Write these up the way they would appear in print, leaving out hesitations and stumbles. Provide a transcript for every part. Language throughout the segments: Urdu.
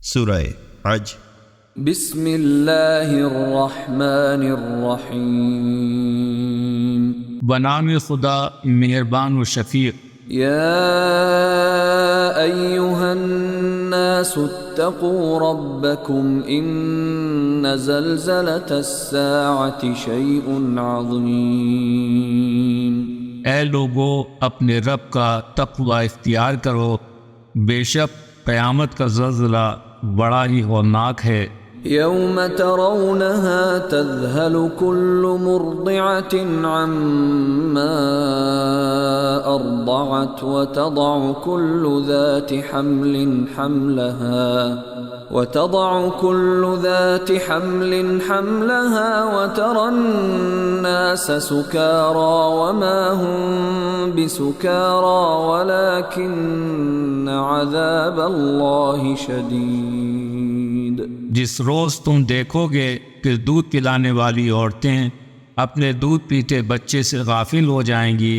سورہ حج۔ بسم اللہ الرحمن الرحیم۔ بنام خدا مہربان و شفیق۔ یا ایہا الناس اتقوا ربکم ان زلزلۃ الساعۃ شیء عظیم۔ اے لوگو، اپنے رب کا تقوی اختیار کرو، بے شک قیامت کا زلزلہ بڑا ہی ہولناک ہے۔ یوم ترونها تذہل کل مرضعۃ عما ارضعت وتضع كل ذات حمل حملها وترى الناس سكارى وما هم بسكارى ولكن عذاب الله شديد۔ جس روز تم دیکھو گے کہ دودھ پلانے والی عورتیں اپنے دودھ پیتے بچے سے غافل ہو جائیں گی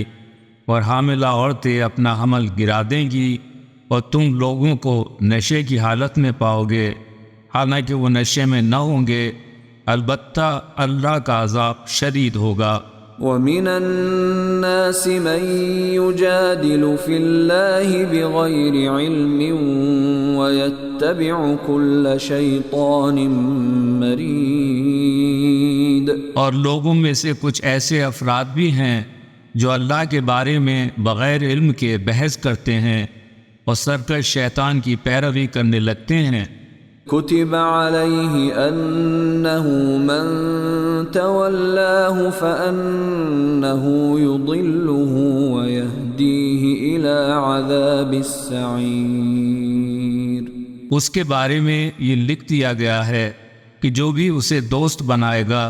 اور حاملہ عورتیں اپنا حمل گرا دیں گی، اور تم لوگوں کو نشے کی حالت میں پاؤ گے، حالانکہ وہ نشے میں نہ ہوں گے، البتہ اللہ کا عذاب شدید ہوگا۔ وَمِنَ النَّاسِ مَن يُجَادِلُ فِي اللَّهِ بِغَيْرِ عِلْمٍ وَيَتَّبِعُ كُلَّ شَيْطَانٍ مَرِيدٍ۔ اور لوگوں میں سے کچھ ایسے افراد بھی ہیں جو اللہ کے بارے میں بغیر علم کے بحث کرتے ہیں اور سرکش شیطان کی پیروی کرنے لگتے ہیں۔ كتب عليه أنه من تولاه فأنه يضله ويهديه إلى عذاب السعير۔ اس کے بارے میں یہ لکھ دیا گیا ہے کہ جو بھی اسے دوست بنائے گا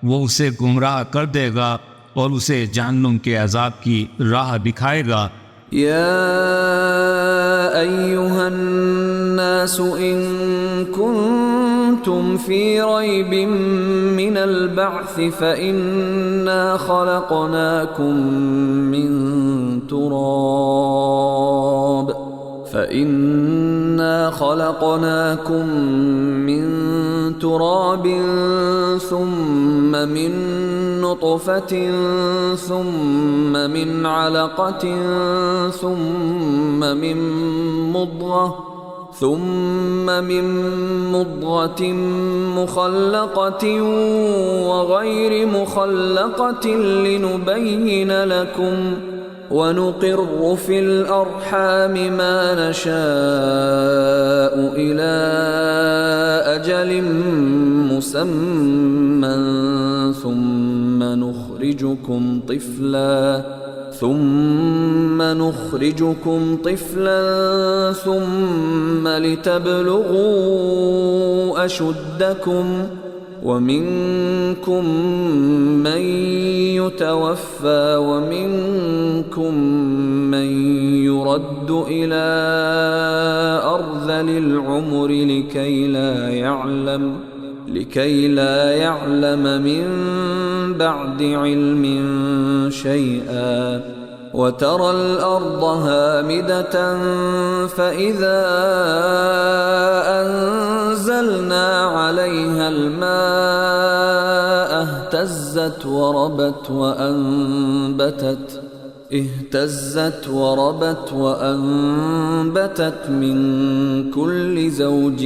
وہ اسے گمراہ کر دے گا اور اسے جہنم کے عذاب کی راہ دکھائے گا۔ یا ایہا الناس ان کنتم فی ریب من البعث فإنا خلقناکم من تراب ثم من نطفة ثم من علقة ثم من مضغة مخلقة وغير مخلقة لنبين لكم ونقر في الأرحام ما نشاء إلى أجل مسمى ثم نخرجكم طفلا ثم لتبلغوا أشدكم ومنكم من يتوفى ومنكم من يرد إلى أرذل العمر لكي لا يعلم من بعد علم شيئا وترى الأرض هامدة فإذا أنزلنا عليها الماء اهتزت وربت من كل زوج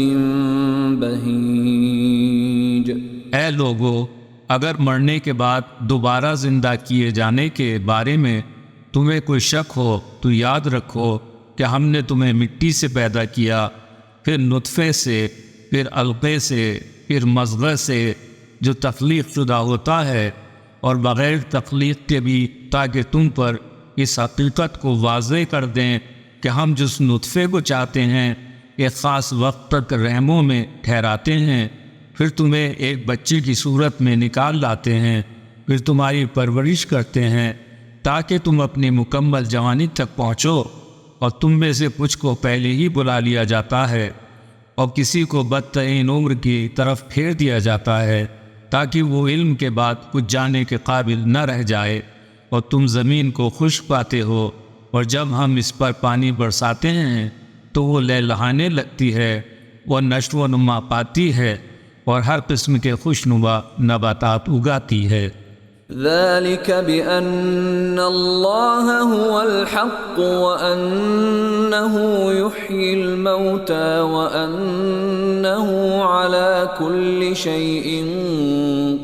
بهيج۔ اے لوگو، اگر مرنے کے بعد دوبارہ زندہ کیے جانے کے بارے میں تمہیں کوئی شک ہو تو یاد رکھو کہ ہم نے تمہیں مٹی سے پیدا کیا، پھر نطفے سے، پھر علقے سے، پھر مضغہ سے جو تخلیق شدہ ہوتا ہے، اور بغیر تخلیق کے بھی، تاکہ تم پر اس حقیقت کو واضح کر دیں کہ ہم جس نطفے کو چاہتے ہیں ایک خاص وقت تک رحموں میں ٹھہراتے ہیں، پھر تمہیں ایک بچے کی صورت میں نکال لاتے ہیں، پھر تمہاری پرورش کرتے ہیں تاکہ تم اپنی مکمل جوانی تک پہنچو، اور تم میں سے کچھ کو پہلے ہی بلا لیا جاتا ہے اور کسی کو بدترین عمر کی طرف پھیر دیا جاتا ہے تاکہ وہ علم کے بعد کچھ جانے کے قابل نہ رہ جائے، اور تم زمین کو خشک پاتے ہو، اور جب ہم اس پر پانی برساتے ہیں تو وہ لہلہانے لگتی ہے، وہ نشو و نما پاتی ہے اور ہر قسم کے خوشنما نباتات اگاتی ہے۔ ذلك بأن الله هو الحق وأنه يحيي الموتى وأنه على كل شيء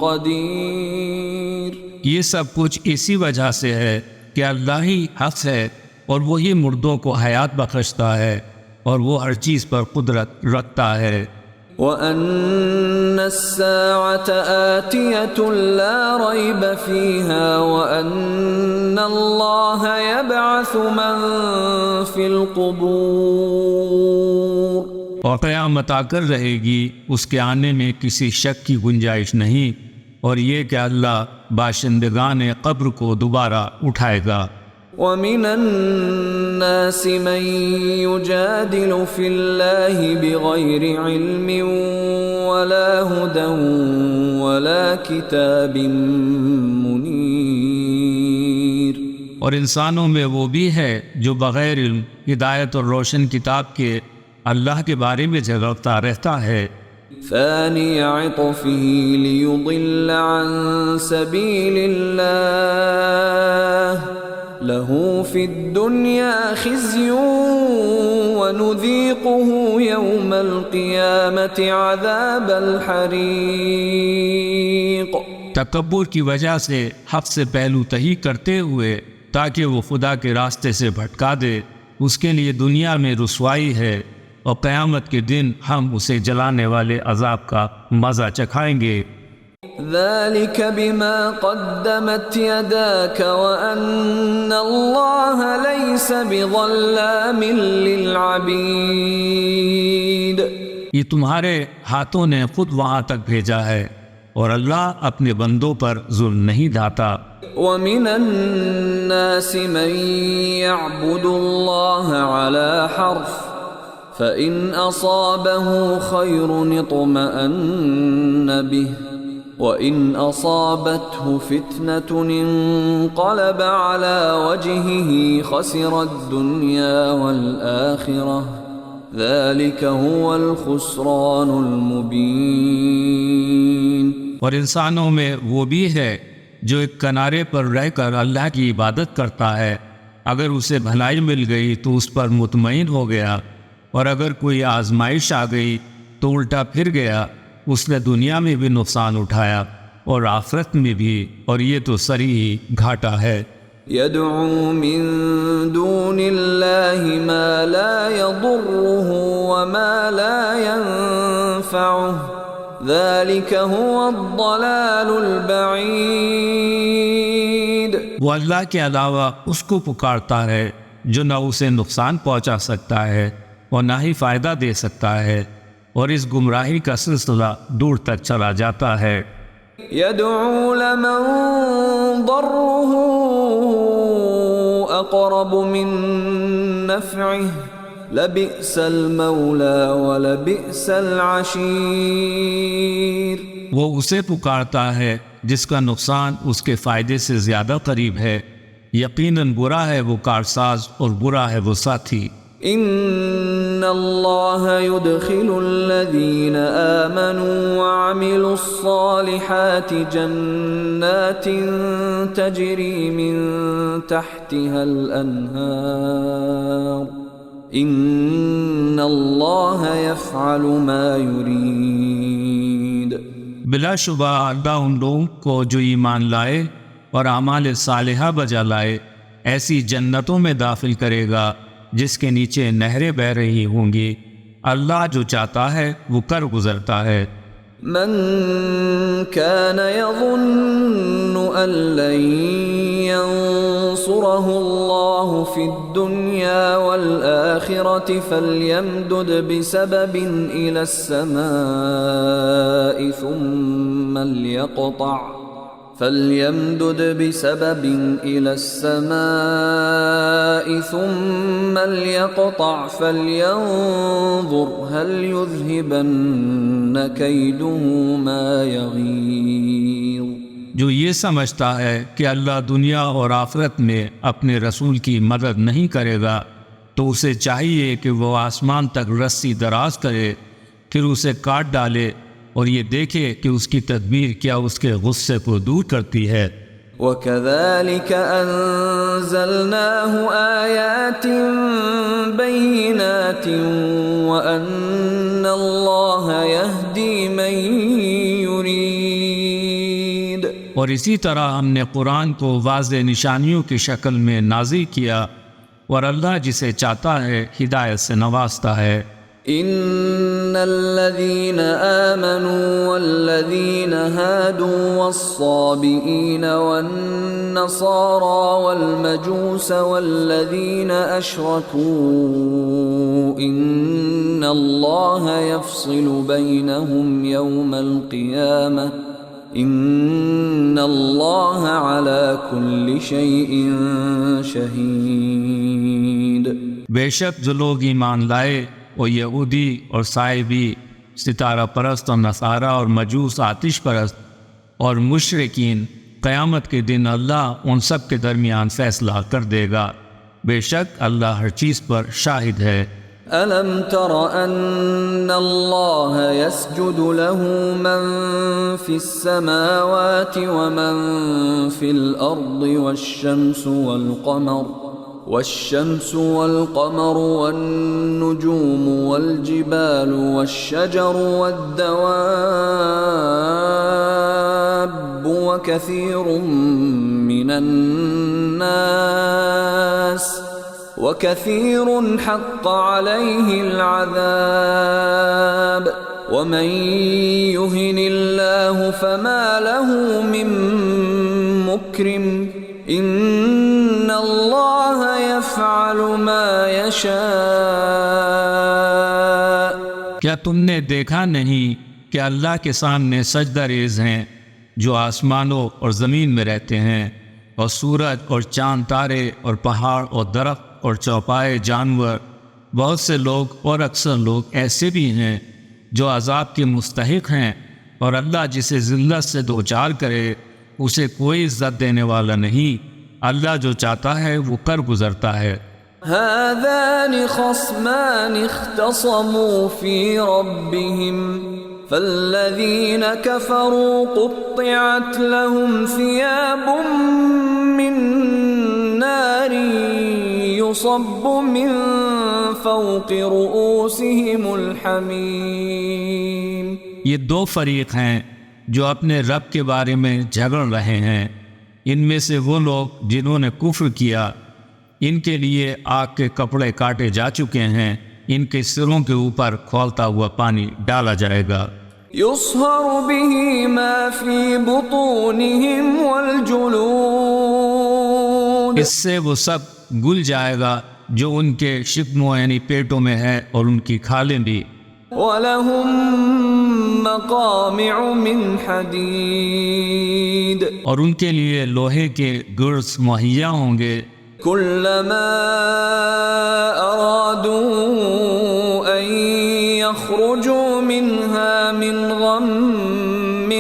قدير۔ یہ سب کچھ اسی وجہ سے ہے کہ اللہ ہی حق ہے اور وہی مردوں کو حیات بخشتا ہے اور وہ ہر چیز پر قدرت رکھتا ہے۔ وَأَنَّ السَّاعَةَ آتِيَةٌ لَا رَيْبَ فِيهَا وَأَنَّ اللَّهَ يَبْعَثُ مَن فِي الْقُبُورِ، اور قیامت آ کر رہے گی، اس کے آنے میں کسی شک کی گنجائش نہیں، اور یہ کہ اللہ باشندگان قبر کو دوبارہ اٹھائے گا۔ وَمِنَ النَّاسِ مَن يُجَادِلُ فِي اللَّهِ بِغَيْرِ عِلْمٍ وَلَا هُدًى وَلَا كِتَابٍ مُنِيرٍ، اور انسانوں میں وہ بھی ہے جو بغیر علم، ہدایت اور روشن کتاب کے اللہ کے بارے میں جھگڑتا رہتا ہے۔ ثاني عطفه ليضل عن سبيل الله له في الدنيا خزي ونذيقه يوم القيامة عذاب الحريق۔ تکبر کی وجہ سے حق سے پہلو تہی کرتے ہوئے تاکہ وہ خدا کے راستے سے بھٹکا دے، اس کے لیے دنیا میں رسوائی ہے، اور قیامت کے دن ہم اسے جلانے والے عذاب کا مزہ چکھائیں گے۔ ذلك بما قدمت يداك وأن الله ليس بظلام للعبيد۔ یہ تمہارے ہاتھوں نے خود وہاں تک بھیجا ہے، اور اللہ اپنے بندوں پر ظلم نہیں ڈھاتا۔ وَمِنَ النَّاسِ مَن يَعْبُدُ اللَّهَ عَلَى حَرْفٍ فَإِنْ أَصَابَهُ خَيْرٌ اطْمَأَنَّ بِهِ وَإِنْ أَصَابَتْهُ فِتْنَةٌ انقَلَبَ عَلَى وَجْهِهِ خَسِرَ الدُّنْيَا وَالْآخِرَةَ ذَلِكَ هُوَ الْخُسْرَانُ الْمُبِينُ۔ اور انسانوں میں وہ بھی ہے جو ایک کنارے پر رہ کر اللہ کی عبادت کرتا ہے، اگر اسے بھلائی مل گئی تو اس پر مطمئن ہو گیا، اور اگر کوئی آزمائش آ گئی تو الٹا پھر گیا، اس نے دنیا میں بھی نقصان اٹھایا اور آخرت میں بھی، اور یہ تو صریح گھاٹا ہے۔ يدعو من دون الله ما لا يضره وما لا ينفعه ذلك هو الضلال البعيد۔ وہ اللہ کے علاوہ اس کو پکارتا ہے جو نہ اسے نقصان پہنچا سکتا ہے اور نہ ہی فائدہ دے سکتا ہے، اور اس گمراہی کا سلسلہ دور تک چلا جاتا ہے۔ يدعو لمن ضره اقرب من نفعه لبئس المولى ولبئس العشير۔ وہ اسے پکارتا ہے جس کا نقصان اس کے فائدے سے زیادہ قریب ہے، یقیناً برا ہے وہ کارساز اور برا ہے وہ ساتھی۔ ان اللہ يدخل الذین آمنوا وعملوا الصالحات جنات تجری من تحتها الانہار ان اللہ يفعل ما يرید۔ بلا شبہ اللہ ان لوگوں کو جو ایمان لائے اور اعمال صالحہ بجا لائے ایسی جنتوں میں داخل کرے گا جس کے نیچے نہریں بہہ رہی ہوں گی، اللہ جو چاہتا ہے وہ کر گزرتا ہے۔ من كان يظن أن لن ينصره الله في الدنيا والآخرة فليمدد بسبب إلى السماء ثم ليقطع فلينظر هل يذهبن كيده ما يغيظ۔ جو یہ سمجھتا ہے کہ اللہ دنیا اور آخرت میں اپنے رسول کی مدد نہیں کرے گا تو اسے چاہیے کہ وہ آسمان تک رسی دراز کرے پھر اسے کاٹ ڈالے اور یہ دیکھے کہ اس کی تدبیر کیا اس کے غصے کو دور کرتی ہے۔ وَكَذَلِكَ أَنزَلْنَاهُ آيَاتٍ بَيِّنَاتٍ وَأَنَّ اللَّهَ يَهْدِي مَن يُرِيدُ۔ اور اسی طرح ہم نے قرآن کو واضح نشانیوں کی شکل میں نازل کیا، اور اللہ جسے چاہتا ہے ہدایت سے نوازتا ہے۔ ان الذين آمنوا والذين هادوا والصابئين والنصارى والمجوس والذين أشركوا إن الله يفصل بينهم يوم القيامة إن الله على كل شيء شهيد۔ بے شک جو لوگ ایمان لائے اور یہودی اور صائبی، ستارہ پرست اور نصارہ اور مجوس آتش پرست اور مشرکین، قیامت کے دن اللہ ان سب کے درمیان فیصلہ کر دے گا، بے شک اللہ ہر چیز پر شاہد ہے۔ أَلَمْ تَرَ أَنَّ اللَّهَ يَسْجُدُ لَهُ مَن فِي السَّمَاوَاتِ وَمَن فِي الْأَرْضِ والشمس والقمر والنجوم والجبال والشجر والدواب وكثير حق عليه العذاب ومن يهن الله فما له من مكرم ان اللہ یفعل ما یشاء۔ کیا تم نے دیکھا نہیں کہ اللہ کے سامنے سجدہ ریز ہیں جو آسمانوں اور زمین میں رہتے ہیں، اور سورج اور چاند تارے اور پہاڑ اور درخت اور چوپائے جانور، بہت سے لوگ اور اکثر لوگ ایسے بھی ہیں جو عذاب کے مستحق ہیں، اور اللہ جسے ذلت سے دوچار کرے اسے کوئی عزت دینے والا نہیں، اللہ جو چاہتا ہے وہ کر گزرتا ہے۔ هذان خصمان اختصموا في ربهم فالذين كفروا قطعت لهم ثياب من نار يصب من فوق رؤوسهم الحميم۔ یہ دو فریق ہیں جو اپنے رب کے بارے میں جھگڑ رہے ہیں، ان میں سے وہ لوگ جنہوں نے کفر کیا، ان کے لیے آگ کے کپڑے کاٹے جا چکے ہیں، ان کے سروں کے اوپر کھولتا ہوا پانی ڈالا جائے گا۔ يصهر به ما في بطونهم والجلود، اس سے وہ سب گل جائے گا جو ان کے شکموں یعنی پیٹوں میں ہے، اور ان کی کھالیں بھی۔ وَلَهُم مَّقَامِعُ مِنْ حَدِيدٍ، اور ان کے لیے لوہے کے گرز مہیا ہوں گے۔ كُلَّمَا أَرَادُوا أَن يَخْرُجُوا مِنْهَا مِنْ غَمٍّ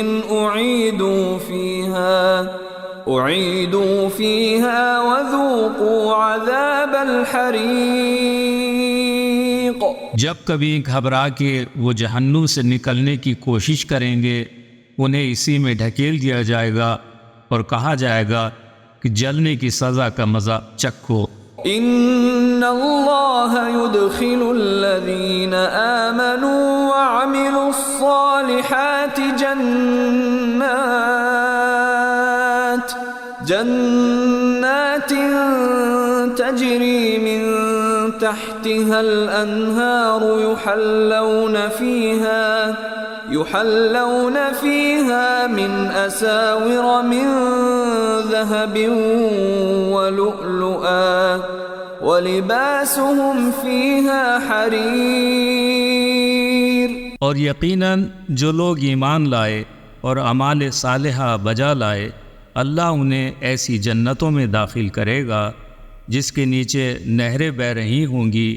أُعِيدُوا فِيهَا وَذُوقُوا عَذَابَ الْحَرِيقِ۔ جب کبھی گھبرا کے وہ جہنم سے نکلنے کی کوشش کریں گے، انہیں اسی میں ڈھکیل دیا جائے گا اور کہا جائے گا کہ جلنے کی سزا کا مزہ چکھو۔ ان اللہ يدخل الذین آمنوا وعملوا الصالحات جنات تجری من تحتها الانہار يحلون فيها من أساور من ذهب ولؤلؤا ولباسهم فيها حرير۔ اور یقیناً جو لوگ ایمان لائے اور اعمال صالحہ بجا لائے، اللہ انہیں ایسی جنتوں میں داخل کرے گا جس کے نیچے نہریں بہہ رہی ہوں گی،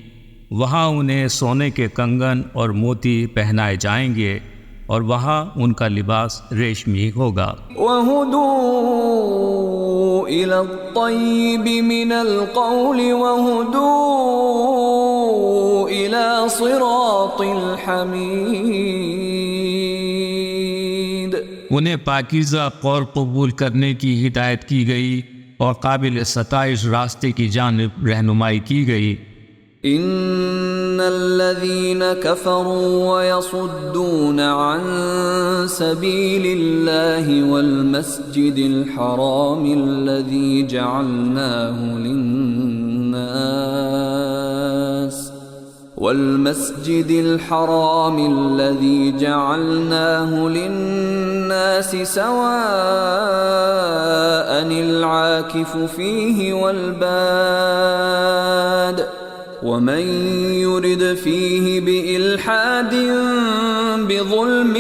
وہاں انہیں سونے کے کنگن اور موتی پہنائے جائیں گے، اور وہاں ان کا لباس ریشمی ہوگا۔ وَهُدُوا إِلَى الطَّيِّبِ مِنَ الْقَوْلِ وَهُدُوا إِلَى صراط الحمید. انہیں پاکیزہ قول قبول کرنے کی ہدایت کی گئی اور قابل ستائش راستے کی جانب رہنمائی کی گئی. ان الذين كفروا ويصدون عن سبيل الله والمسجد الحرام الذي جعلناه للناس سواء العاكف فيه والباد ومن يرد فيه بإلحاد بظلم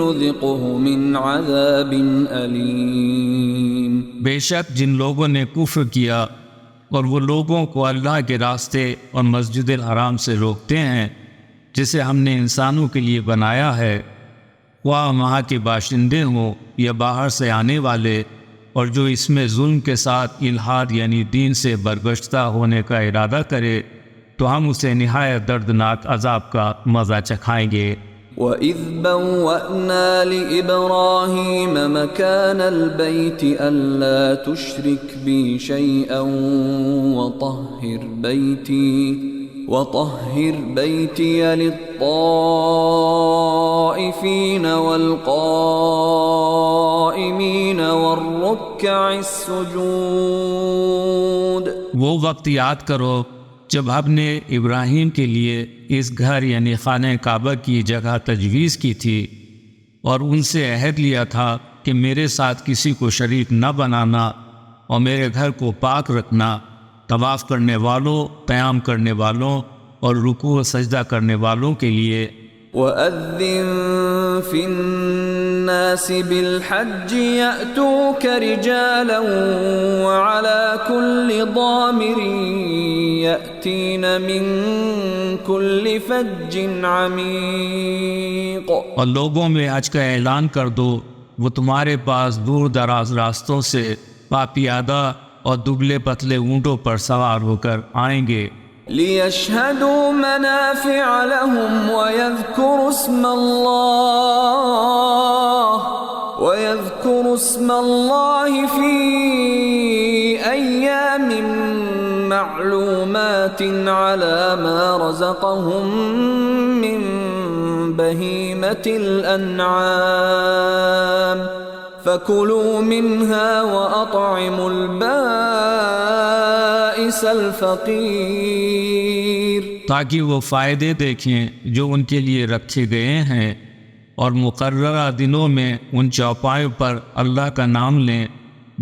نذقه من عذاب أليم. بے شک جن لوگوں نے کفر کیا اور وہ لوگوں کو اللہ کے راستے اور مسجد الحرام سے روکتے ہیں جسے ہم نے انسانوں کے لیے بنایا ہے، خواہ وہاں کے باشندے ہوں یا باہر سے آنے والے، اور جو اس میں ظلم کے ساتھ الحاد یعنی دین سے برگشتہ ہونے کا ارادہ کرے تو ہم اسے نہایت دردناک عذاب کا مزہ چکھائیں گے. وَإِذْ بَوَّأْنَا لِإِبْرَاهِيمَ مَكَانَ الْبَيْتِ أَلَّا تُشْرِكْ بِي شَيْئًا وَطَهِّرْ بَيْتِيَ لِلطَّائِفِينَ وَالْقَائِمِينَ وَالرُّكَّعِ السُّجُودِ. وہ وقت یاد کرو جب ہم نے ابراہیم کے لیے اس گھر یعنی خانہ کعبہ کی جگہ تجویز کی تھی اور ان سے عہد لیا تھا کہ میرے ساتھ کسی کو شریک نہ بنانا اور میرے گھر کو پاک رکھنا، طواف کرنے والوں، قیام کرنے والوں اور رکوع و سجدہ کرنے والوں کے لیے. وَأَذِّن فِي النَّاسِ بِالْحَجِّ يَأْتُوكَ رِجَالًا وَعَلَى كُلِّ ضَامِرٍ يَأْتِينَ مِنْ كُلِّ فَجٍّ عَمِيقٍ. اور لوگوں میں حج کا اعلان کر دو، وہ تمہارے پاس دور دراز راستوں سے پاپیادہ اور دبلے پتلے اونٹوں پر سوار ہو کر آئیں گے. لِيَشْهَدُوا مَنَافِعَ لَهُمْ وَيَذْكُرُوا اسْمَ اللَّهِ فِي أَيَّامٍ مَّعْلُومَاتٍ عَلَى مَا رَزَقَهُم مِّن بَهِيمَةِ الْأَنْعَامِ فَكُلُوا مِنْهَا وَأَطْعِمُوا الْبَائِسَ الْفَقِيرَ. تاکہ وہ فائدے دیکھیں جو ان کے لیے رکھے گئے ہیں، اور مقررہ دنوں میں ان چوپایوں پر اللہ کا نام لیں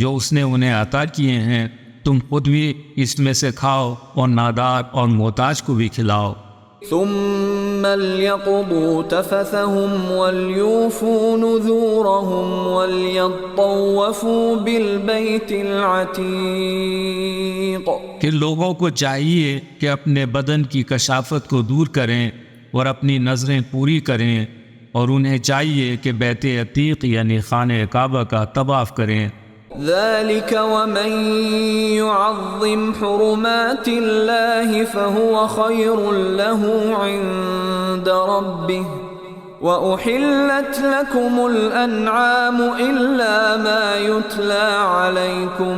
جو اس نے انہیں عطا کیے ہیں. تم خود بھی اس میں سے کھاؤ اور نادار اور محتاج کو بھی کھلاؤ. ثم ليقضوا تفثهم وليوفوا نذورهم وليطوفوا بالبيت العتيق. کہ لوگوں کو چاہیے کہ اپنے بدن کی کشافت کو دور کریں اور اپنی نظریں پوری کریں، اور انہیں چاہیے کہ بیت عتیق یعنی خانہ کعبہ کا طواف کریں. ذلك ومن يعظم حرمات الله فهو خير له عند ربه وأحلت لكم الأنعام إلا ما يتلى عليكم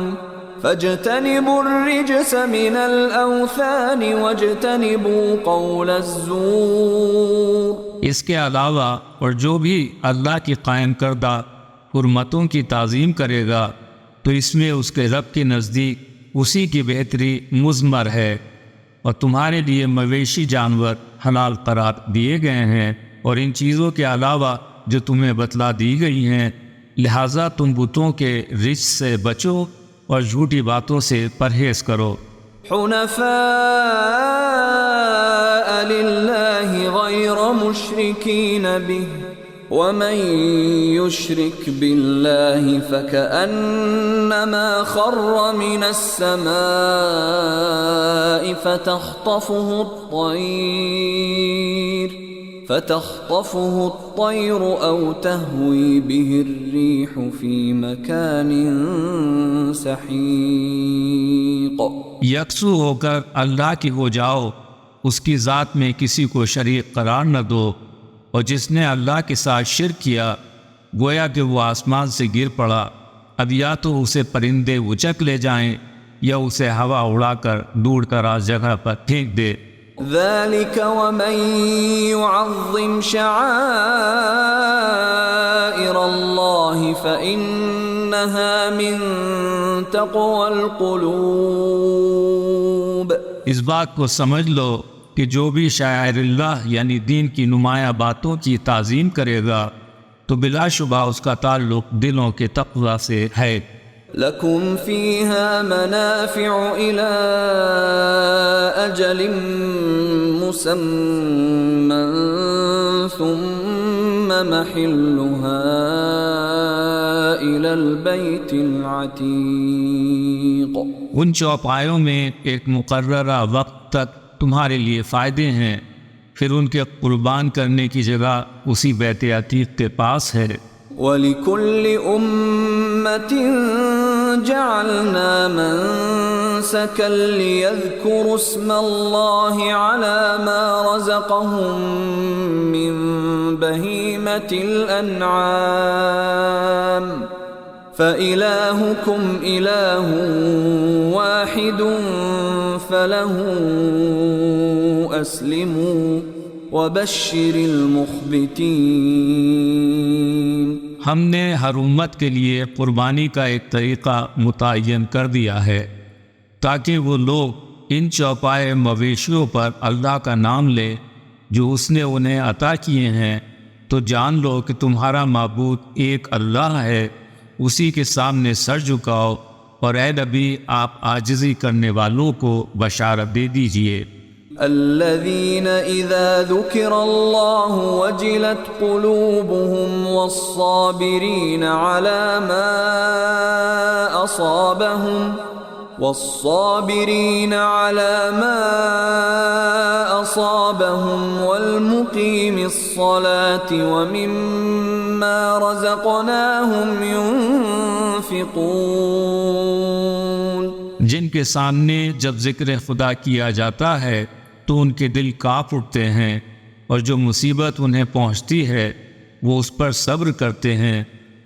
فاجتنبوا الرجس من الأوثان واجتنبوا قول الزور. اس کے علاوہ اور جو بھی اللہ کی قائم کردہ حرمتوں کی تعظیم کرے گا تو اس میں اس کے رب کے نزدیک اسی کی بہتری مضمر ہے، اور تمہارے لیے مویشی جانور حلال قرار دیے گئے ہیں اور ان چیزوں کے علاوہ جو تمہیں بتلا دی گئی ہیں، لہٰذا تم بتوں کے رجس سے بچو اور جھوٹی باتوں سے پرہیز کرو. حنفاء للہ غیر مشرکین به ومن يشرك بالله فكأنما خر من السماء فتخطفه الطير أو تهوي به الريح في مكان سحيق. یکسو ہو کر اللہ کی ہو جاؤ اس کی ذات میں کسی کو شریک قرار نہ دو، اور جس نے اللہ کے ساتھ شرک کیا گویا کہ وہ آسمان سے گر پڑا، اب یا تو اسے پرندے اچک لے جائیں یا اسے ہوا اڑا کر دور دراز جگہ پر پھینک دے۔ ذلك ومن يعظم شعائر الله فإنها من تقوى القلوب۔ اس بات کو سمجھ لو کہ جو بھی شاعر اللہ یعنی دین کی نمایاں باتوں کی تعظیم کرے گا تو بلا شبہ اس کا تعلق دلوں کے تقوی سے ہے۔ لَكُمْ فِيهَا مَنَافِعُ إِلَىٰ أَجَلٍ مُّسَمًّى ثُمَّ مَحِلُّهَا إِلَى الْبَيْتِ الْعَتِيقِ۔ ان چوپایوں میں ایک مقررہ وقت تک تمہارے لیے فائدے ہیں، پھر ان کے قربان کرنے کی جگہ اسی بیت عتیق کے پاس ہے۔ وَلِكُلِّ أُمَّةٍ جَعَلْنَا مَنسَكًا لِيَذْكُرُوا اسْمَ اللَّهِ عَلَى مَا رَزَقَهُم مِّن بَهِيمَةِ الْأَنْعَامِ فَإِلَٰهُكُمْ إِلَٰهٌ وَاحِدٌ فَلَهُ أَسْلِمُوا وَبَشِّرِ الْمُخْبِتِينَ۔ ہم نے ہر امت کے لیے قربانی کا ایک طریقہ متعین کر دیا ہے تاکہ وہ لوگ ان چوپائے مویشیوں پر اللہ کا نام لیں جو اس نے انہیں عطا کیے ہیں، تو جان لو کہ تمہارا معبود ایک اللہ ہے، اسی کے سامنے سر جھکاؤ، اور اے نبی آپ عاجزی کرنے والوں کو بشارت دے دیجئے۔ الذين إذا ذكر الله وجلت قلوبهم والصابرين على ما أصابهم والمقيم الصلاة ومما رزقناهم ينفقون۔ جن کے سامنے جب ذکر خدا کیا جاتا ہے تو ان کے دل کانپ اٹھتے ہیں، اور جو مصیبت انہیں پہنچتی ہے وہ اس پر صبر کرتے ہیں،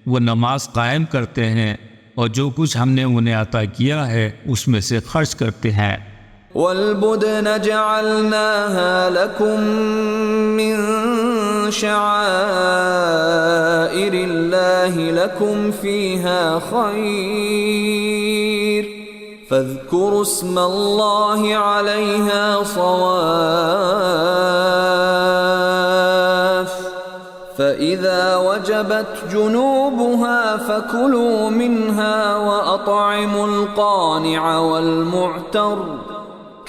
وہ نماز قائم کرتے ہیں، اور جو کچھ ہم نے انہیں عطا کیا ہے اس میں سے خرچ کرتے ہیں۔ وَالْبُدْنَ جَعَلْنَاهَا لَكُم مِّن شَعَائِرِ اللَّهِ لَكُمْ فِيهَا خَيْرٌ فاذكروا اسم الله عليها صواف فإذا وجبت جنوبها فكلوا منها وأطعموا القانع والمعتر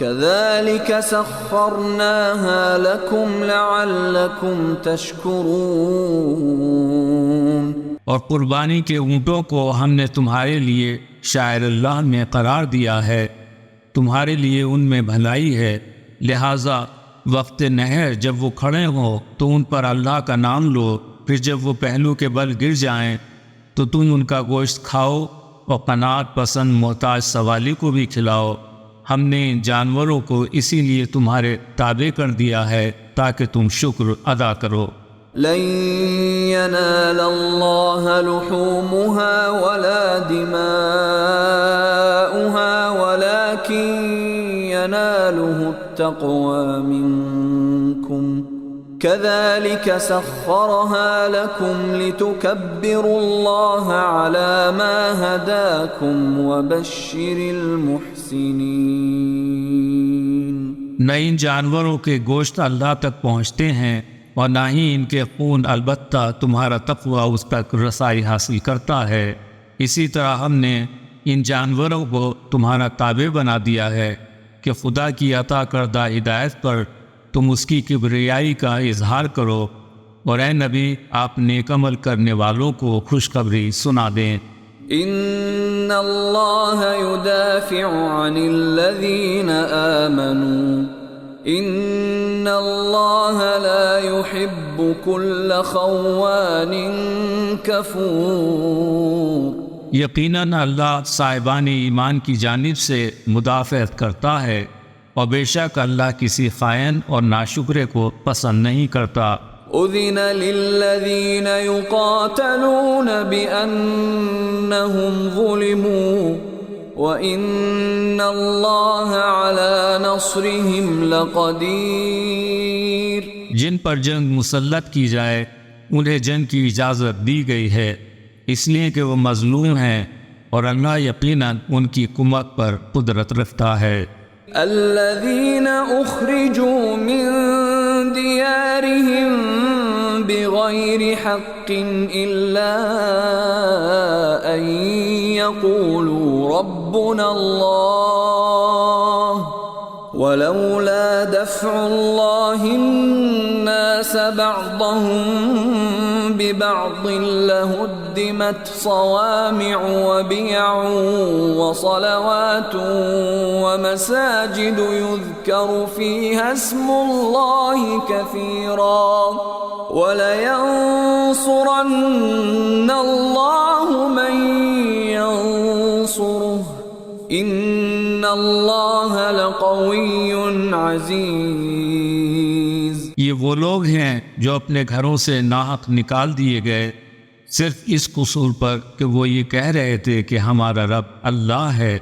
كذلك سخرناها لكم لعلكم تشكرون۔ اور قربانی کے اونٹوں کو ہم نے تمہارے لیے شاعر اللہ میں قرار دیا ہے، تمہارے لیے ان میں بھلائی ہے، لہٰذا وقت نہر جب وہ کھڑے ہوں تو ان پر اللہ کا نام لو، پھر جب وہ پہلو کے بل گر جائیں تو تم ان کا گوشت کھاؤ، اور قناعت پسند محتاج سوالی کو بھی کھلاؤ۔ ہم نے ان جانوروں کو اسی لیے تمہارے تابع کر دیا ہے تاکہ تم شکر ادا کرو۔ لن ينال الله لحومها ولا دماؤها ولكن يناله التقوى منكم كذلك سخرها لكم لتكبروا الله على ما هداكم وبشر المحسنين۔ نہ ان جانوروں کے گوشت اللہ تک پہنچتے ہیں اور نہ ہی ان کے خون، البتہ تمہارا تقوی اس تک رسائی حاصل کرتا ہے۔ اسی طرح ہم نے ان جانوروں کو تمہارا تابع بنا دیا ہے کہ خدا کی عطا کردہ ہدایت پر تم اس کی کبریائی کا اظہار کرو، اور اے نبی آپ نیک عمل کرنے والوں کو خوشخبری سنا دیں۔ ان اللہ یدافع عن الذین آمنوا ان اللہ لا يحب كل خوان کفور۔ یقیناً اللہ صاحبان ایمان کی جانب سے مدافعت کرتا ہے، اور بے شک اللہ کسی خائن اور ناشکرے کو پسند نہیں کرتا۔ اذن للذین یقاتلون بأنہم ظلموا وَإِنَّ اللَّهَ عَلَى نَصْرِهِمْ لَقَدِيرٌ۔ جن پر جنگ مسلط کی جائے انہیں جنگ کی اجازت دی گئی ہے، اس لیے کہ وہ مظلوم ہیں، اور اللہ یقیناً ان کی کمک پر قدرت رکھتا ہے۔ الذين أخرجوا من ديارهم بغير حق إلا أن يقولوا ربنا الله ولولا دفع الله الناس بعضهم ببعض لهدمت صوامع وبيع وصلوات ومساجد يذكر فيها اسم الله كثيرا ولينصرن الله من ينصره ان اللہ لقوی عزیز۔ یہ وہ لوگ ہیں جو اپنے گھروں سے ناحق نکال دیے گئے صرف اس قصور پر کہ وہ یہ کہہ رہے تھے کہ ہمارا رب اللہ ہے،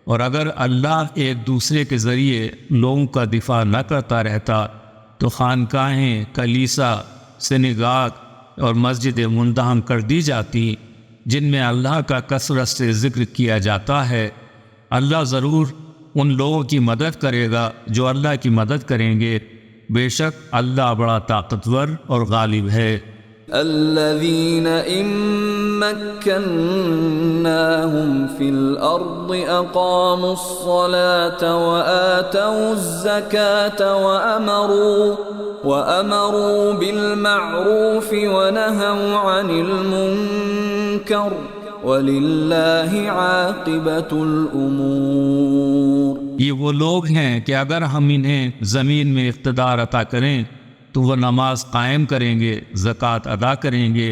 اور اگر اللہ ایک دوسرے کے ذریعے لوگوں کا دفاع نہ کرتا رہتا تو خانقاہیں، کلیسا، سنگاگ اور مسجد مندہم کر دی جاتی جن میں اللہ کا کثرت سے ذکر کیا جاتا ہے۔ اللہ ضرور ان لوگوں کی مدد کرے گا جو اللہ کی مدد کریں گے، بے شک اللہ بڑا طاقتور اور غالب ہے۔ الذين إن مكناهم في الأرض أقاموا الصلاة وآتوا الزكاة وأمروا بالمعروف ونهوا عن المنكر وَلِلَّهِ عَاقِبَةُ الْأُمُورِ۔ یہ وہ لوگ ہیں کہ اگر ہم انہیں زمین میں اقتدار عطا کریں تو وہ نماز قائم کریں گے، زکوٰۃ ادا کریں گے،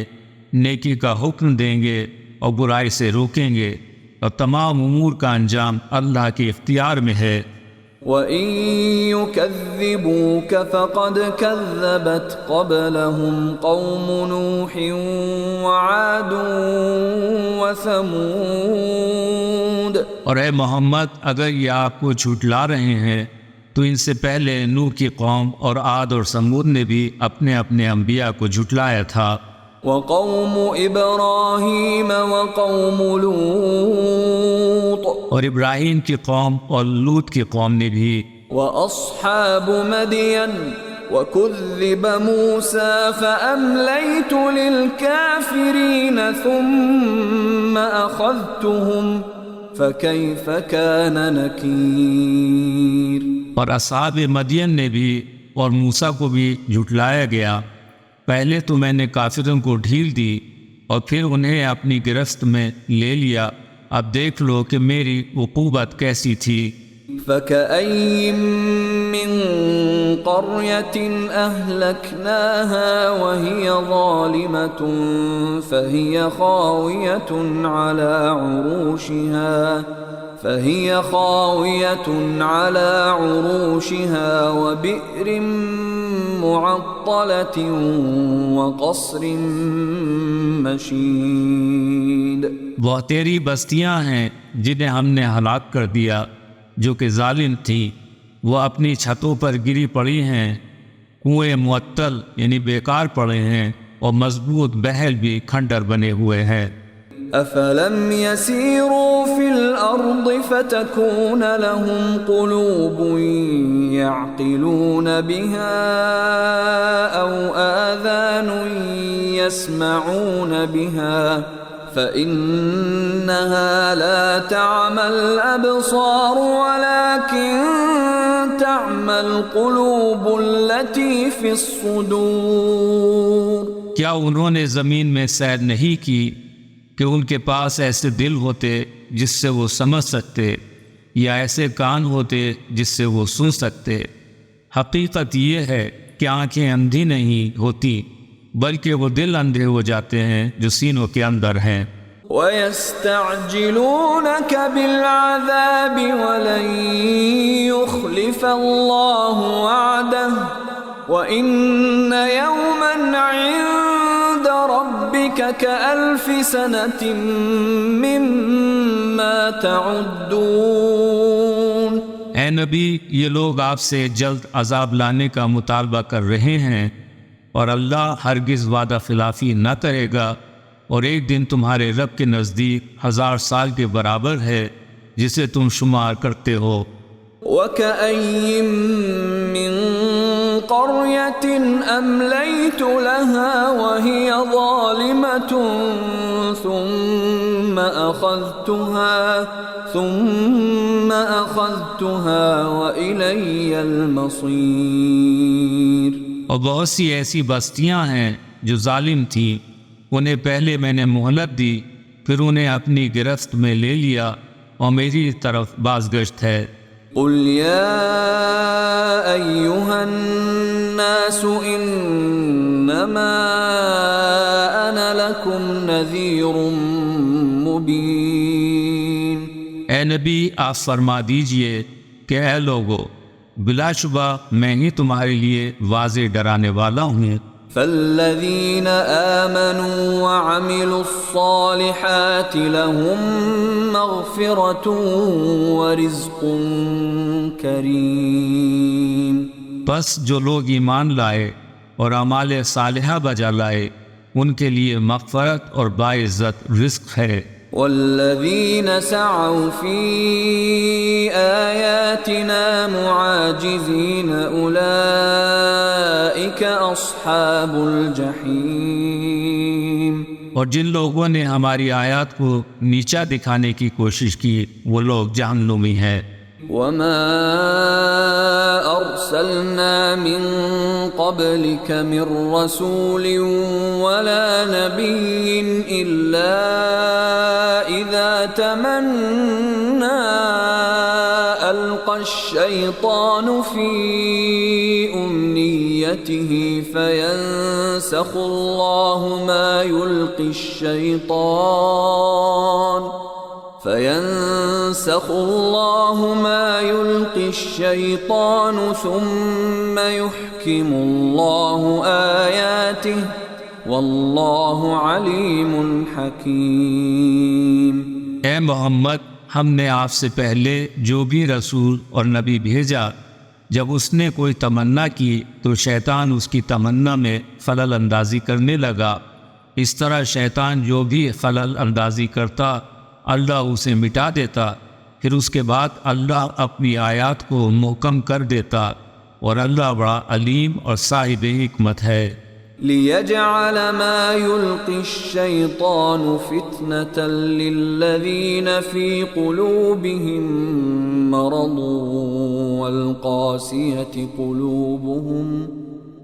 نیکی کا حکم دیں گے اور برائی سے روکیں گے، اور تمام امور کا انجام اللہ کے اختیار میں ہے۔ وَإِن يُكَذِّبُوكَ فَقَدْ كَذَّبَتْ قَبْلَهُمْ قَوْمُ نُوحٍ وَعَادٌ وَثَمُودَ۔ اور اے محمد، اگر یہ آپ کو جھٹلا رہے ہیں تو ان سے پہلے نوح کی قوم اور عاد اور سمود نے بھی اپنے اپنے انبیاء کو جھٹلایا تھا۔ وَقَوْمُ إِبْرَاهِيمَ وَقَوْمُ لُوطٍ، اور ابراہیم کی قوم اور لوط کی قوم نے بھی۔ وَأَصْحَابُ مَدْيَنَ وَكُذِّبَ مُوسَى فَأَمْلَيْتُ لِلْكَافِرِينَ ثُمَّ أَخَذْتُهُمْ فَكَيْفَ كَانَ نَكِيرٌ۔ اور اصحاب مدین نے بھی اور موسیٰ کو بھی جھٹلایا گیا، پہلے تو میں نے کافروں کو ڈھیل دی اور پھر انہیں اپنی گرفت میں لے لیا، اب دیکھ لو کہ میری عقوبت کیسی تھی۔ فَكَأَيِّن مِّن قَرْيَةٍ أَهْلَكْنَاهَا وَهِيَ ظَالِمَةٌ فَهِيَ خَاوِيَةٌ عَلَى عُرُوشِهَا وَبِئْرٍ مُّعَطَّلَةٍ وَقَصْرٍ مَّشِيدٍ۔ وہ تیری بستیاں ہیں جنہیں ہم نے ہلاک کر دیا جو کہ ظالم تھی، وہ اپنی چھتوں پر گری پڑی ہیں، کنویں معطل یعنی بیکار پڑے ہیں، اور مضبوط محل بھی کھنڈر بنے ہوئے ہیں۔ أَفَلَمْ يَسِيرُوا فِي الْأَرْضِ فَتَكُونَ لَهُمْ قُلُوبٌ يَعْقِلُونَ بِهَا أَوْ آذَانٌ يَسْمَعُونَ بِهَا فَإِنَّهَا لَا تَعْمَى الْأَبْصَارُ وَلَكِنْ تَعْمَى الْقُلُوبُ الَّتِي فِي الصُّدُورِ۔ کیا انہوں نے زمین میں سیر نہیں کی کہ ان کے پاس ایسے دل ہوتے جس سے وہ سمجھ سکتے، یا ایسے کان ہوتے جس سے وہ سن سکتے؟ حقیقت یہ ہے کہ آنکھیں اندھی نہیں ہوتی بلکہ وہ دل اندھے ہو جاتے ہیں جو سینوں کے اندر ہیں۔ وَيَسْتَعْجِلُونَكَ بِالْعَذَابِ وَلَن يُخْلِفَ اللَّهُ وَعْدَهُ وَإِنَّ يَوْمًا عِندَ رَبِّكَ كَأَلْفِ سَنَةٍ مِّمَّا تَعُدُّونَ۔ اے نبی، یہ لوگ آپ سے جلد عذاب لانے کا مطالبہ کر رہے ہیں، اور اللہ ہرگز وعدہ خلافی نہ کرے گا، اور ایک دن تمہارے رب کے نزدیک 1000 سال کے برابر ہے جسے تم شمار کرتے ہو۔ وَكَأَيٍّن مِّن قَرْيَةٍ أَمْلَيْتُ لَهَا وَهِيَ ظَالِمَةٌ ثُمَّ أَخَذْتُهَا وَإِلَيَّ الْمَصِيرُ۔ اور بہت سی ایسی بستیاں ہیں جو ظالم تھیں، انہیں پہلے میں نے مہلت دی، پھر انہیں اپنی گرفت میں لے لیا، اور میری طرف بازگشت ہے۔ قُلْ يَا أَيُّهَا النَّاسُ إِنَّمَا أَنَا لَكُمْ نَذِيرٌ مُّبِينٌ۔ اے نبی، آپ فرما دیجئے کہ اے لوگو، بلا شبہ میں ہی تمہارے لیے واضح ڈرانے والا ہوں۔ فَالَّذِينَ آمَنُوا وَعَمِلُوا الصَّالِحَاتِ لَهُم مَّغْفِرَةٌ وَرِزْقٌ كَرِيمٌ۔ بس جو لوگ ایمان لائے اور اعمال صالحہ بجا لائے، ان کے لیے مغفرت اور باعزت رزق ہے۔ وَالَّذِينَ سَعَوْا فِي آيَاتِنَا مُعَاجِزِينَ أُولَئِكَ أَصْحَابُ الْجَحِيمِ۔ اور جن لوگوں نے ہماری آیات کو نیچا دکھانے کی کوشش کی، وہ لوگ جہنمی ہیں۔ وَمَا أَرْسَلْنَا مِن قَبْلِكَ مِن رَّسُولٍ وَلَا نَبِيٍّ إِلَّا إِذَا تَمَنَّىٰ أَلْقَى الشَّيْطَانُ فِي أُمْنِيَّتِهِ فَيَنسَخُ اللَّهُ مَا يُلْقِي الشَّيْطَانُ ثُمَّ يُحْكِمُ اللَّهُ آيَاتِهِ وَاللَّهُ عَلِيمٌ حَكِيمٌ۔ اے محمد، ہم نے آپ سے پہلے جو بھی رسول اور نبی بھیجا، جب اس نے کوئی تمنا کی تو شیطان اس کی تمنا میں خلل اندازی کرنے لگا۔ اس طرح شیطان جو بھی خلل اندازی کرتا، اللہ اسے مٹا دیتا، پھر اس کے بعد اللہ اپنی آیات کو محکم کر دیتا، اور اللہ بڑا علیم اور صاحب حکمت ہے۔ لِيَجْعَلَ مَا يُلْقِي الشَّيْطَانُ فِتْنَةً لِّلَّذِينَ فِي قُلُوبِهِم مَّرَضٌ وَالْقَاسِيَةِ قُلُوبُهُمْ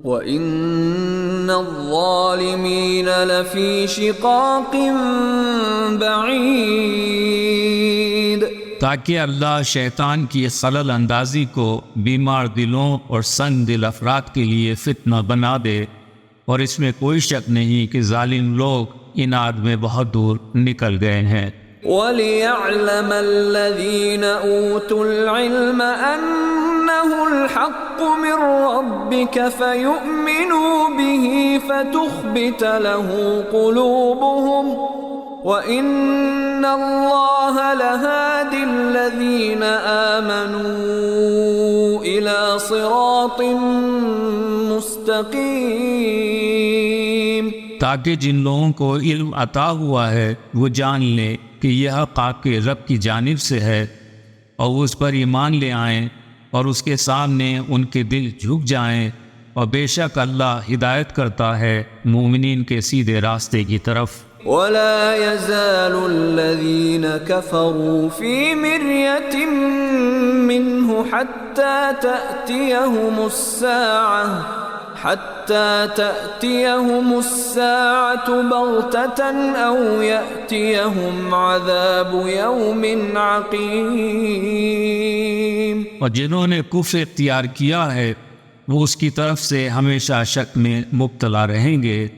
وَإِنَّ الظَّالِمِينَ لَفِي شِقَاقٍ بَعِيدٍ۔ تاکہ اللہ شیطان کی خلل اندازی کو بیمار دلوں اور سنگ دل افراد کے لیے فتنہ بنا دے، اور اس میں کوئی شک نہیں کہ ظالم لوگ اناد میں بہت دور نکل گئے ہیں۔ وَلِيَعْلَمَ الَّذِينَ أُوتُوا الْعِلْمَ أَنَّهُ الْحَقُّ مِنْ رَبِّكَ فَيُؤْمِنُوا بِهِ فَتُخْبِتَ لَهُ قُلُوبُهُمْ وَإِنَّ اللَّهَ لَهَادِ الَّذِينَ آمَنُوا إِلَى صِرَاطٍ مستقیم۔ تاکہ جن لوگوں کو علم عطا ہوا ہے وہ جان لیں کہ یہ حق آپ کے رب کی جانب سے ہے، اور وہ اس پر ایمان لے آئیں، اور اس کے سامنے ان کے دل جھک جائیں، اور بے شک اللہ ہدایت کرتا ہے مومنین کے سیدھے راستے کی طرف۔ وَلَا يَزَالُ الَّذِينَ كَفَرُوا فِي مِرْيَةٍ مِّنْهُ حَتَّى تَأْتِيَهُمُ السَّاعَةُ بَغْتَةً أَوْ يَأْتِيَهُمْ عَذَابُ يَوْمٍ عَقِيمٍ۔ اور جنہوں نے کفر اختیار کیا ہے وہ اس کی طرف سے ہمیشہ شک میں مبتلا رہیں گے،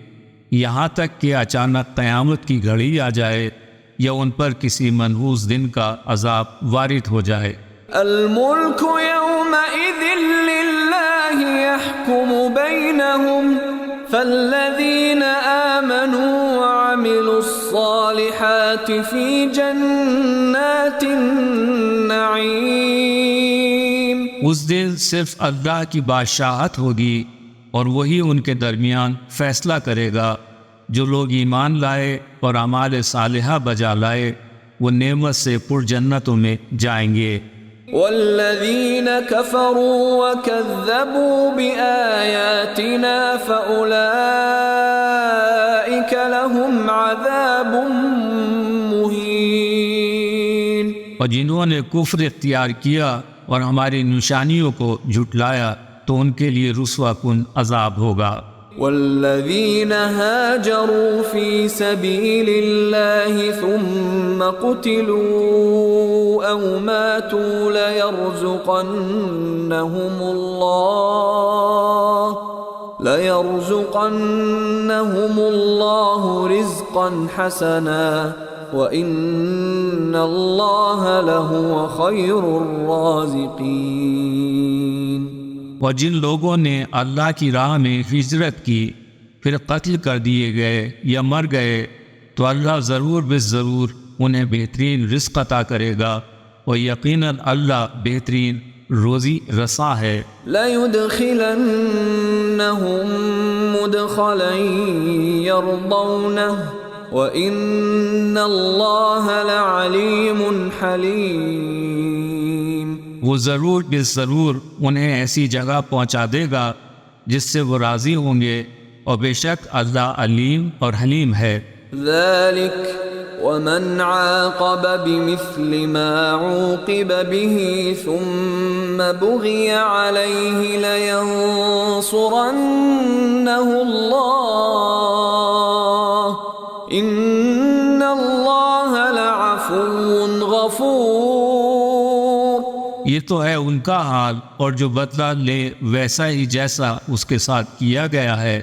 یہاں تک کہ اچانک قیامت کی گھڑی آ جائے یا ان پر کسی منحوس دن کا عذاب وارد ہو جائے۔ الملك يومئذ لله يحكم بينهم فالذين آمنوا وعملوا الصالحات في جنات النعيم۔ اس دن صرف اللہ کی بادشاہت ہوگی اور وہی ان کے درمیان فیصلہ کرے گا۔ جو لوگ ایمان لائے اور اعمال صالحہ بجا لائے وہ نعمت سے پر جنتوں میں جائیں گے۔ والذین کفروا وکذبوا بآیاتنا فأولئک لهم عذاب مہین۔ اور جنہوں نے کفر اختیار کیا اور ہماری نشانیوں کو جھٹلایا تو ان کے لیے رسوا کن عذاب ہوگا۔ والذین هاجروا فی سبیل اللہ ثم قتلوا او ماتوا ليرزقنهم اللہ رزقا حسنا وَإِنَّ اللَّهَ لَهُوَ خَيْرُ الرَّازِقِينَ۔ اور جن لوگوں نے اللہ کی راہ میں ہجرت کی پھر قتل کر دیے گئے یا مر گئے تو اللہ ضرور بالضرور انہیں بہترین رزق عطا کرے گا اور یقیناً اللہ بہترین روزی رساں ہے۔ لَيُدْخِلَنَّهُمْ مُدْخَلًا يَرْضَوْنَهُ وَإِنَّ اللَّهَ لَعَلِيمٌ حَلِيمٌ۔ وہ ضرور بالضرور انہیں ایسی جگہ پہنچا دے گا جس سے وہ راضی ہوں گے اور بے شک اللہ علیم اور حلیم ہے۔ ذَلِكَ وَمَنْ عَاقَبَ بِمِثْلِ مَا عُوقِبَ بِهِ ثُمَّ بُغِيَ عَلَيْهِ لَيَنصُرَنَّهُ اللَّهُ إِنَّ اللَّهَ لَعَفُوٌّ غَفُورٌ۔ یہ تو ہے ان کا حال، اور جو بدلہ لے ویسا ہی جیسا اس کے ساتھ کیا گیا ہے،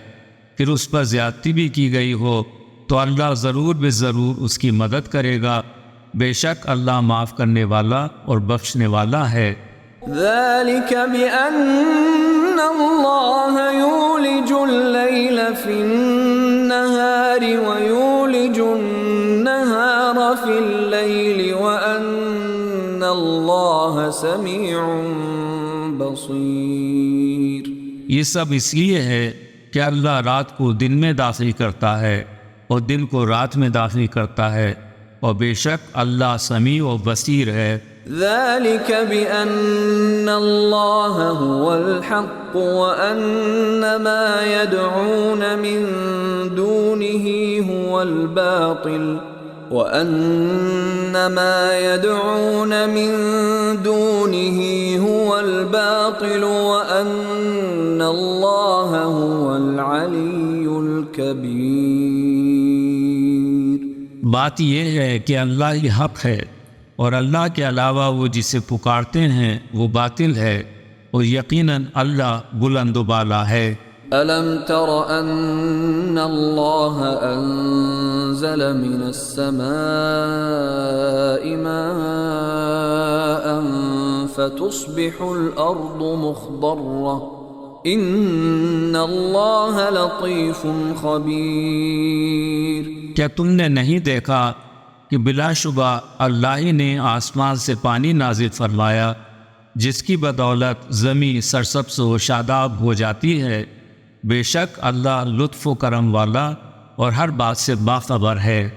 پھر اس پر زیادتی بھی کی گئی ہو تو اللہ ضرور بالضرور اس کی مدد کرے گا، بے شک اللہ معاف کرنے والا اور بخشنے والا ہے۔ ذَلِكَ بِأَنَّ اللَّهَ يُولِجُ اللَّيْلَ فِي النَّهَارِ وَيُولِجُ النَّهَارَ فِي اللَّيْلِ وَأَنَّ اللَّهَ سَمِيعٌ بَصِيرٌ۔ یہ سب اس لیے ہے کہ اللہ رات کو دن میں داخل کرتا ہے اور دن کو رات میں داخل کرتا ہے، اور بے شک اللہ سمیع و بصیر ہے۔ ذَلِكَ بِأَنَّ اللَّهَ هُوَ الْحَقُّ وَأَنَّ مَا يَدْعُونَ مِن دُونِهِ هُوَ الْبَاطِلُ وَأَنَّ مَا يَدْعُونَ مِن دُونِهِ هُوَ الْبَاطِلُ وَأَنَّ اللَّهَ هُوَ الْعَلِيُّ الْكَبِيرُ۔ بات یہ ہے کہ اللہ ہی حق ہے اور اللہ کے علاوہ وہ جسے پکارتے ہیں وہ باطل ہے، اور یقیناً اللہ بلند و بالا ہے۔ أَلَمْ تَرَ أَنَّ اللَّهَ أَنزَلَ مِنَ السَّمَاءِ مَاءً فَتُصْبِحُ الْأَرْضُ مُخْضَرَّةً إِنَّ اللَّهَ لَطِيفٌ خَبِيرٌ۔ کیا تم نے نہیں دیکھا کہ بلا شبہ اللہ ہی نے آسمان سے پانی نازل فرمایا جس کی بدولت زمین سرسبز و شاداب ہو جاتی ہے، بے شک اللہ لطف و کرم والا اور ہر بات سے باخبر ہے۔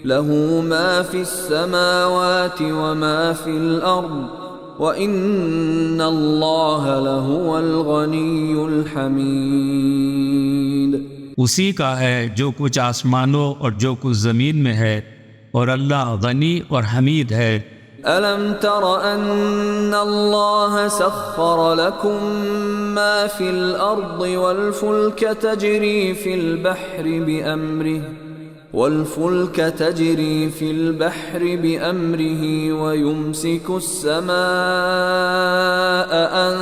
لَهُ مَا فِي السَّمَاوَاتِ وَمَا فِي الْأَرْضِ وَإِنَّ اللَّهَ لَهُوَ الْغَنِيُّ الْحَمِيدُ۔ اسی کا ہے جو کچھ آسمانوں اور جو کچھ زمین میں ہے، اور اللہ غنی اور حمید ہے۔ أَلَمْ تَرَ أَنَّ اللَّهَ سَخَّرَ لَكُم مَّا فِي الْأَرْضِ وَالْفُلْكَ تَجْرِي فِي الْبَحْرِ بِأَمْرِهِ وَيُمْسِكُ السَّمَاءَ أَن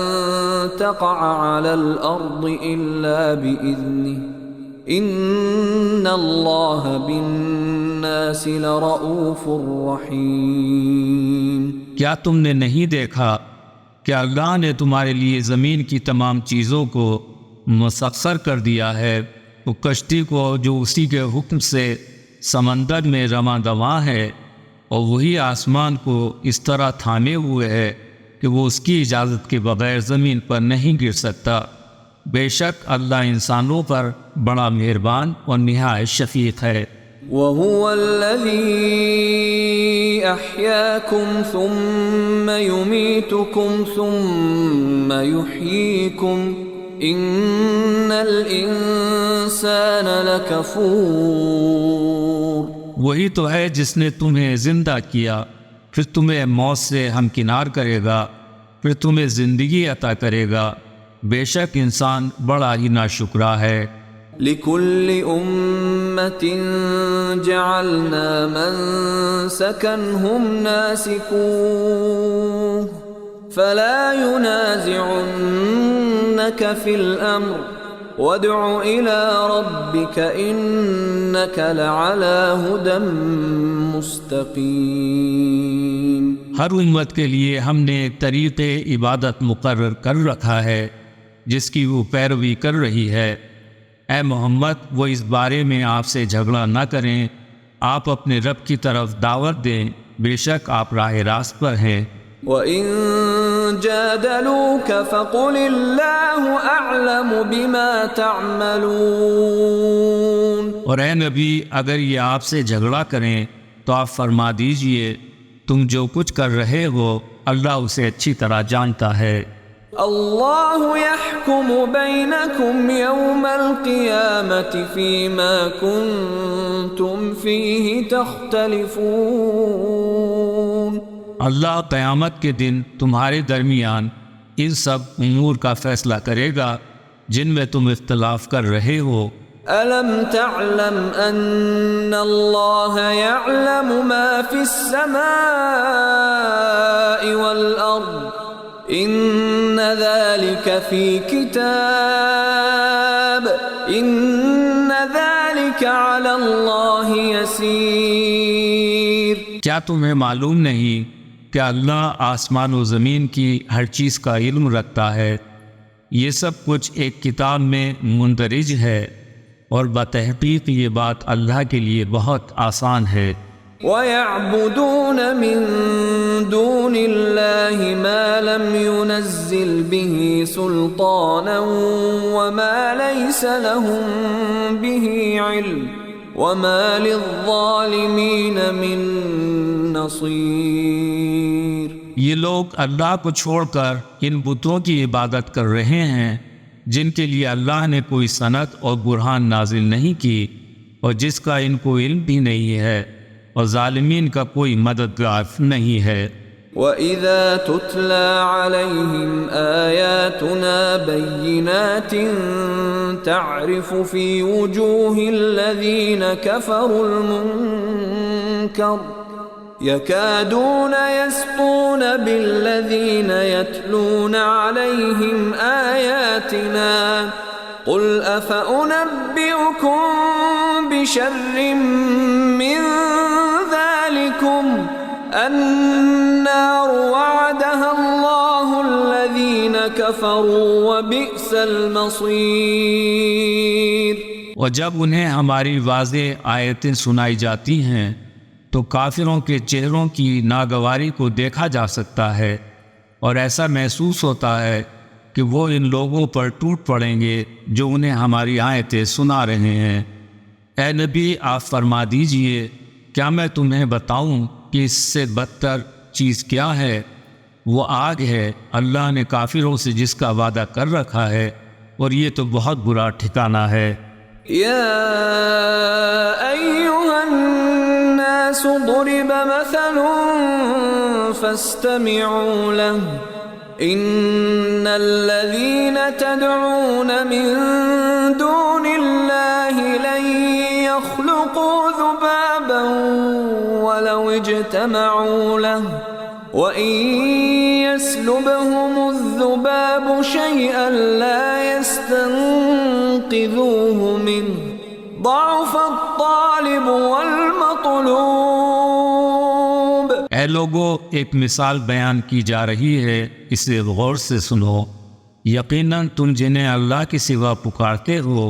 تَقَعَ عَلَى الْأَرْضِ إِلَّا بِإِذْنِهِ إِنَّ اللَّهَ بِالنَّاسِ بالناس لرؤوف رحیم۔ کیا تم نے نہیں دیکھا کہ اللہ نے تمہارے لیے زمین کی تمام چیزوں کو مسخر کر دیا ہے، وہ کشتی کو جو اسی کے حکم سے سمندر میں رواں دواں ہے، اور وہی آسمان کو اس طرح تھامے ہوئے ہے کہ وہ اس کی اجازت کے بغیر زمین پر نہیں گر سکتا۔ بے شک اللہ انسانوں پر بڑا مہربان اور نہایت شفیق ہے۔ وَهُوَ الَّذِي أَحْيَاكُمْ ثُمَّ يُمِيتُكُمْ ثُمَّ يُحْيِيكُمْ إِنَّ الْإِنسَانَ لَكَفُورٌ۔ وہی تو ہے جس نے تمہیں زندہ کیا، پھر تمہیں موت سے ہمکنار کرے گا، پھر تمہیں زندگی عطا کرے گا، بے شک انسان بڑا ہی ناشکرا ہے۔ لِكُلِّ أُمَّةٍ جَعَلْنَا مَنسَكًا هُمْ نَاسِكُوهُ فَلَا يُنَازِعُنَّكَ فِي الْأَمْرِ وَادْعُ إِلَى رَبِّكَ إِنَّكَ لَعَلَى هُدًى مُسْتَقِيمٍ۔ ہر امت کے لیے ہم نے ایک طریق عبادت مقرر کر رکھا ہے جس کی وہ پیروی کر رہی ہے۔ اے محمد، وہ اس بارے میں آپ سے جھگڑا نہ کریں، آپ اپنے رب کی طرف دعوت دیں، بے شک آپ راہ راست پر ہیں۔ وَإِن جَادَلُوكَ فَقُلِ اللَّهُ أَعْلَمُ بِمَا تَعْمَلُونَ۔ اور اے نبی، اگر یہ آپ سے جھگڑا کریں تو آپ فرما دیجئے تم جو کچھ کر رہے ہو اللہ اسے اچھی طرح جانتا ہے۔ اللہ يحكم بينكم يوم القيامة فيما كنتم فيه تختلفون۔ اللہ قیامت کے دن تمہارے درمیان ان سب امور کا فیصلہ کرے گا جن میں تم اختلاف کر رہے ہو۔ أَلَمْ تَعْلَمْ أَنَّ اللَّهَ يَعْلَمُ مَا فِي السَّمَاءِ وَالْأَرْضِ إِنَّ ذَلِكَ فِي كِتَابٍ إِنَّ ذَلِكَ عَلَى اللَّهِ يَسِيرٌ۔ کیا تمہیں معلوم نہیں کہ اللہ آسمان و زمین کی ہر چیز کا علم رکھتا ہے؟ یہ سب کچھ ایک کتاب میں مندرج ہے، اور بتحقیق یہ بات اللہ کے لیے بہت آسان ہے۔ وَيَعْبُدُونَ مِن دُونِ اللَّهِ مَا لَمْ يُنَزِّلْ بِهِ سُلْطَانًا وَمَا لَيْسَ لَهُم بِهِ عِلْمٌ وَمَا لِلظَّالِمِينَ مِن نَصِيرٍ۔ یہ لوگ اللہ کو چھوڑ کر ان بتوں کی عبادت کر رہے ہیں جن کے لیے اللہ نے کوئی سند اور برہان نازل نہیں کی، اور جس کا ان کو علم بھی نہیں ہے، اور ظالمین کا کوئی مددگار نہیں ہے۔ وَإِذَا تُتْلَى عَلَيْهِمْ آيَاتُنَا بَيِّنَاتٍ تَعْرِفُ فِي وُجُوهِ الَّذِينَ كَفَرُوا الْمُنكَرَ يَكَادُونَ يَسْطُونَ بِالَّذِينَ يَتْلُونَ عَلَيْهِمْ آيَاتِنَا قُلْ أَفَأُنَبِّئُكُم بِشَرٍّ مِّن ذَلِكُمْ النَّارُ وَعَدَهَا اللَّهُ الَّذِينَ كَفَرُوا وَبِئْسَ الْمَصِيرُ۔ اور جب انہیں ہماری واضح آیتیں سنائی جاتی ہیں تو کافروں کے چہروں کی ناگواری کو دیکھا جا سکتا ہے، اور ایسا محسوس ہوتا ہے کہ وہ ان لوگوں پر ٹوٹ پڑیں گے جو انہیں ہماری آیتیں سنا رہے ہیں۔ اے نبی، آپ فرما دیجئے کیا میں تمہیں بتاؤں کہ اس سے بدتر چیز کیا ہے؟ وہ آگ ہے اللہ نے کافروں سے جس کا وعدہ کر رکھا ہے، اور یہ تو بہت برا ٹھکانہ ہے۔ یا ایھا الناس ضرب مثل فاستمعوا له ان الذين تدعون من دون الله لن يخلقوا ذبابا ولو اجتمعوا له وإن يسلبهم الذباب شيئا لا يستنقذوه منه ضعف الطالب والمطلوب. اے لوگو، ایک مثال بیان کی جا رہی ہے، اسے غور سے سنو. یقیناً تم جنہیں اللہ کے سوا پکارتے ہو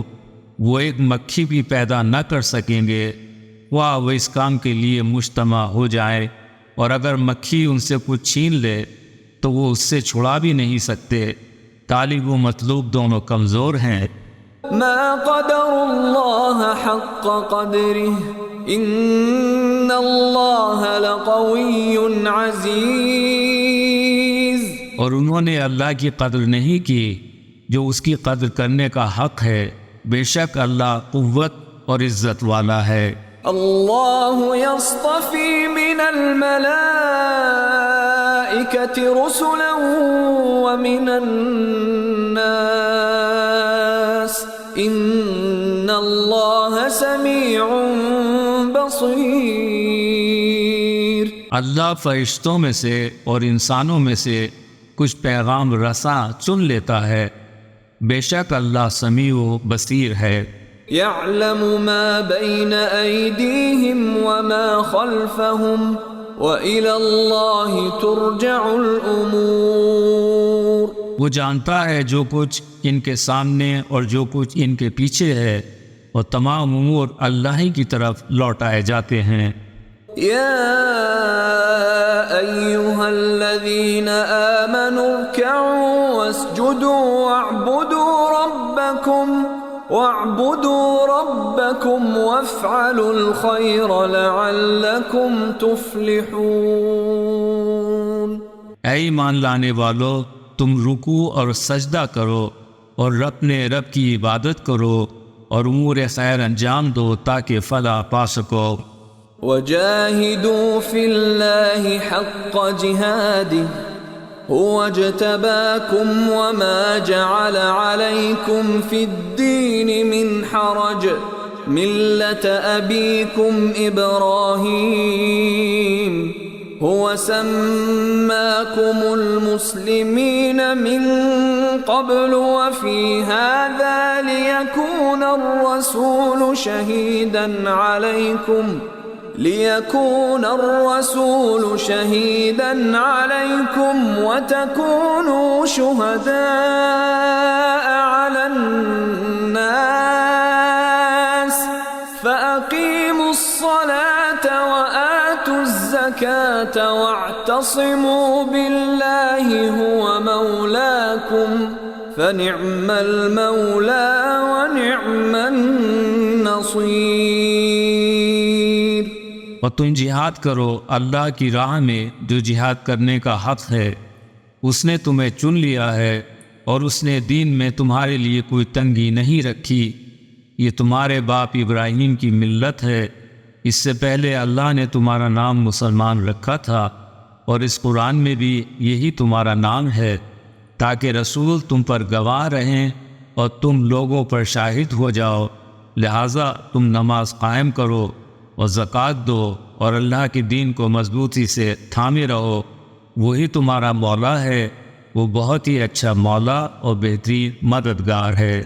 وہ ایک مکھی بھی پیدا نہ کر سکیں گے. وہ اس کام کے لیے مجتمع ہو جائے، اور اگر مکھی ان سے کچھ چھین لے تو وہ اس سے چھڑا بھی نہیں سکتے. طالب و مطلوب دونوں کمزور ہیں. ما قدر اللہ حق قدره ان اللہ لقوی عزیز. اور انہوں نے اللہ کی قدر نہیں کی جو اس کی قدر کرنے کا حق ہے. بے شک اللہ قوت اور عزت والا ہے. اللہ یصطفی من الملائکۃ رسلا ومن الناس ان اللہ سمیع بصیر. اللہ فرشتوں میں سے اور انسانوں میں سے کچھ پیغام رساں چن لیتا ہے. بے شک اللہ سمیع و بصیر ہے. يعلم ما بين أيديهم وما خلفهم وإلى الله ترجع الأمور. وہ جانتا ہے جو کچھ ان کے سامنے اور جو کچھ ان کے پیچھے ہے، اور تمام امور اللہ ہی کی طرف لوٹائے جاتے ہیں. يا أيها الذين آمنوا اركعوا واسجدوا واعبدوا ربكم وافعلوا الخير لعلكم تفلحون. اے ایمان لانے والو، تم رکوع اور سجدہ کرو اور اپنے رب کی عبادت کرو اور امور خیر انجام دو تاکہ فلاح پا سکو. وجاهدوا في الله حق جهاده هو اجتباكم وما جعل عليكم في الدين من حرج ملة أبيكم إبراهيم هو سماكم المسلمين من قبل وفي هذا ليكون الرسول شهيدا عليكم وتكونوا شهداء على الناس فأقيموا الصلاة وآتوا الزكاة واعتصموا بالله هو مولاكم فنعم المولى ونعم النصير. اور تم جہاد کرو اللہ کی راہ میں جو جہاد کرنے کا حق ہے. اس نے تمہیں چن لیا ہے اور اس نے دین میں تمہارے لیے کوئی تنگی نہیں رکھی. یہ تمہارے باپ ابراہیم کی ملت ہے. اس سے پہلے اللہ نے تمہارا نام مسلمان رکھا تھا، اور اس قرآن میں بھی یہی تمہارا نام ہے، تاکہ رسول تم پر گواہ رہیں اور تم لوگوں پر شاہد ہو جاؤ. لہٰذا تم نماز قائم کرو اور زکوٰۃ دو اور اللہ کے دین کو مضبوطی سے تھامے رہو. وہی تمہارا مولا ہے، وہ بہت ہی اچھا مولا اور بہترین مددگار ہے.